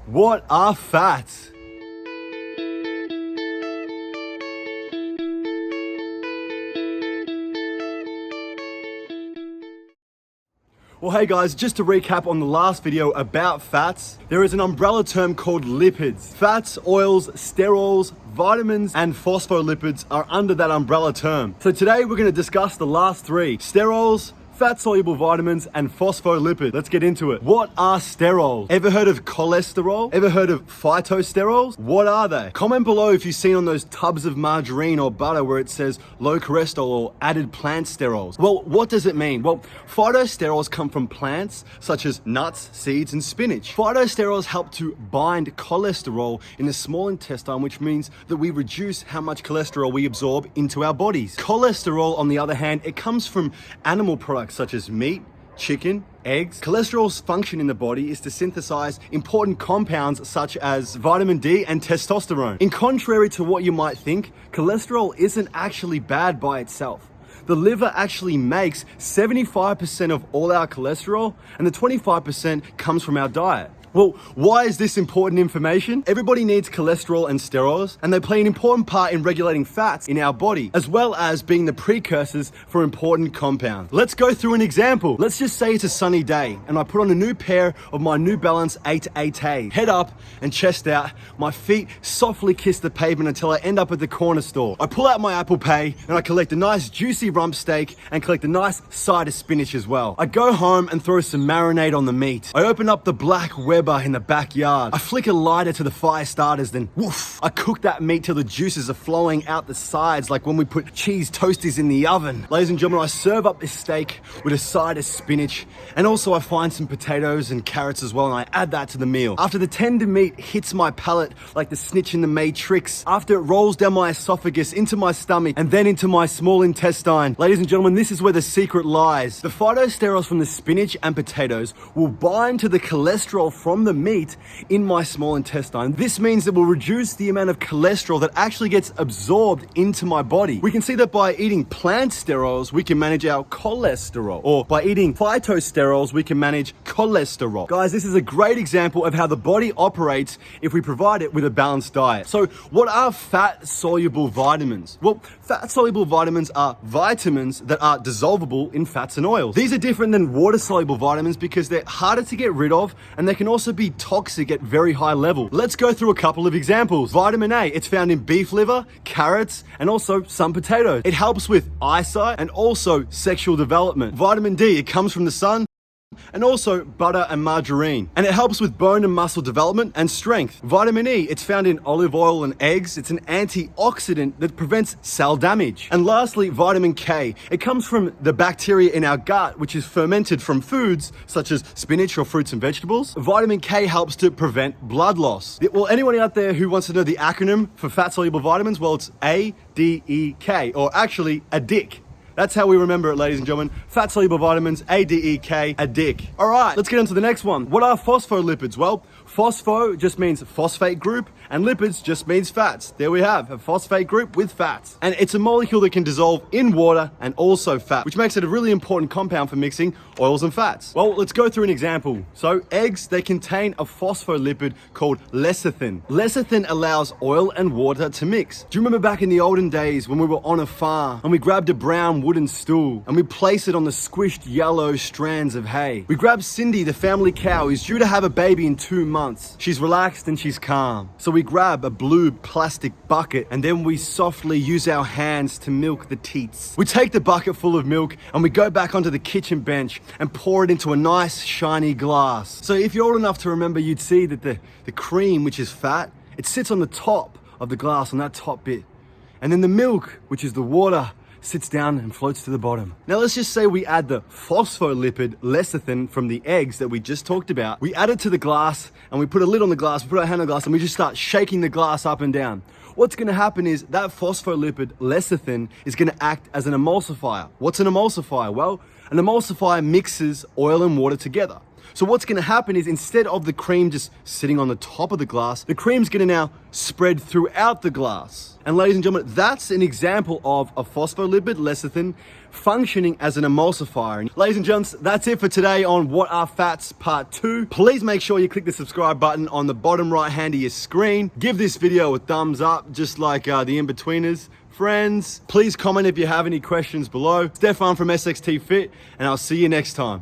What are fats? Well, hey guys, just to recap on the last video about fats, there is an umbrella term called lipids. Fats, oils, sterols, vitamins, and phospholipids are under that umbrella term. So today we're going to discuss the last three: sterols, fat-soluble vitamins, and phospholipids. Let's get into it. What are sterols? Ever heard of cholesterol? Ever heard of phytosterols? What are they? Comment below if you've seen on those tubs of margarine or butter where it says low cholesterol or added plant sterols. Well, what does it mean? Well, phytosterols come from plants such as nuts, seeds, and spinach. Phytosterols help to bind cholesterol in the small intestine, which means that we reduce how much cholesterol we absorb into our bodies. Cholesterol, on the other hand, it comes from animal products such as meat, chicken, eggs. Cholesterol's function in the body is to synthesize important compounds such as vitamin D and testosterone. In contrary to what you might think, cholesterol isn't actually bad by itself. The liver actually makes 75% of all our cholesterol, and the 25% comes from our diet. Well, why is this important information? Everybody needs cholesterol and sterols, and they play an important part in regulating fats in our body, as well as being the precursors for important compounds. Let's go through an example. Let's just say it's a sunny day, and I put on a new pair of my New Balance 888. Head up and chest out, my feet softly kiss the pavement until I end up at the corner store. I pull out my Apple Pay, and I collect a nice juicy rump steak, and collect a nice side of spinach as well. I go home and throw some marinade on the meat. I open up the black Weber in the backyard. I flick a lighter to the fire starters, then woof, I cook that meat till the juices are flowing out the sides like when we put cheese toasties in the oven. Ladies and gentlemen, I serve up this steak with a side of spinach, and also I find some potatoes and carrots as well, and I add that to the meal. After the tender meat hits my palate like the snitch in the Matrix, after it rolls down my esophagus into my stomach and then into my small intestine, ladies and gentlemen, this is where the secret lies. The phytosterols from the spinach and potatoes will bind to the cholesterol from the meat in my small intestine. This means it will reduce the amount of cholesterol that actually gets absorbed into my body. We can see that by eating plant sterols, we can manage our cholesterol, or by eating phytosterols, we can manage cholesterol. Guys, this is a great example of how the body operates if we provide it with a balanced diet. So what are fat-soluble vitamins? Well, fat-soluble vitamins are vitamins that are dissolvable in fats and oils. These are different than water-soluble vitamins because they're harder to get rid of, and they can also be toxic at very high level. Let's go through a couple of examples. Vitamin A, it's found in beef liver, carrots, and also some potatoes. It helps with eyesight and also sexual development. Vitamin D, it comes from the sun, and also butter and margarine, and it helps with bone and muscle development and strength. Vitamin E, it's found in olive oil and eggs. It's an antioxidant that prevents cell damage. And lastly, vitamin K, it comes from the bacteria in our gut, which is fermented from foods such as spinach or fruits and vegetables. Vitamin K helps to prevent blood loss. Well, anyone out there who wants to know the acronym for fat-soluble vitamins, well, it's ADEK, or actually ADEK. That's how we remember it, ladies and gentlemen. Fat-soluble vitamins, ADEK, ADEK. All right, let's get into the next one. What are phospholipids? Well, phospho just means phosphate group, and lipids just means fats. There we have a phosphate group with fats. And it's a molecule that can dissolve in water and also fat, which makes it a really important compound for mixing oils and fats. Well, let's go through an example. So eggs, they contain a phospholipid called lecithin. Lecithin allows oil and water to mix. Do you remember back in the olden days when we were on a farm and we grabbed a brown wooden stool and we place it on the squished yellow strands of hay? We grabbed Cindy, the family cow, who's due to have a baby in 2 months. She's relaxed and she's calm. So we grab a blue plastic bucket and then we softly use our hands to milk the teats. We take the bucket full of milk and we go back onto the kitchen bench and pour it into a nice shiny glass. So if you're old enough to remember, you'd see that the cream, which is fat, it sits on the top of the glass, on that top bit. And then the milk, which is the water, sits down and floats to the bottom. Now let's just say we add the phospholipid lecithin from the eggs that we just talked about. We add it to the glass and we put a lid on the glass, we put our hand on the glass and we just start shaking the glass up and down. What's gonna happen is that phospholipid lecithin is gonna act as an emulsifier. What's an emulsifier? Well, an emulsifier mixes oil and water together. So what's gonna happen is instead of the cream just sitting on the top of the glass, the cream's gonna now spread throughout the glass. And ladies and gentlemen, that's an example of a phospholipid, lecithin, functioning as an emulsifier. Ladies and gents, that's it for today on What Are Fats Part 2. Please make sure you click the subscribe button on the bottom right hand of your screen. Give this video a thumbs up, just like the in-betweeners. Friends, please comment if you have any questions below. Stefan from SXT Fit, and I'll see you next time.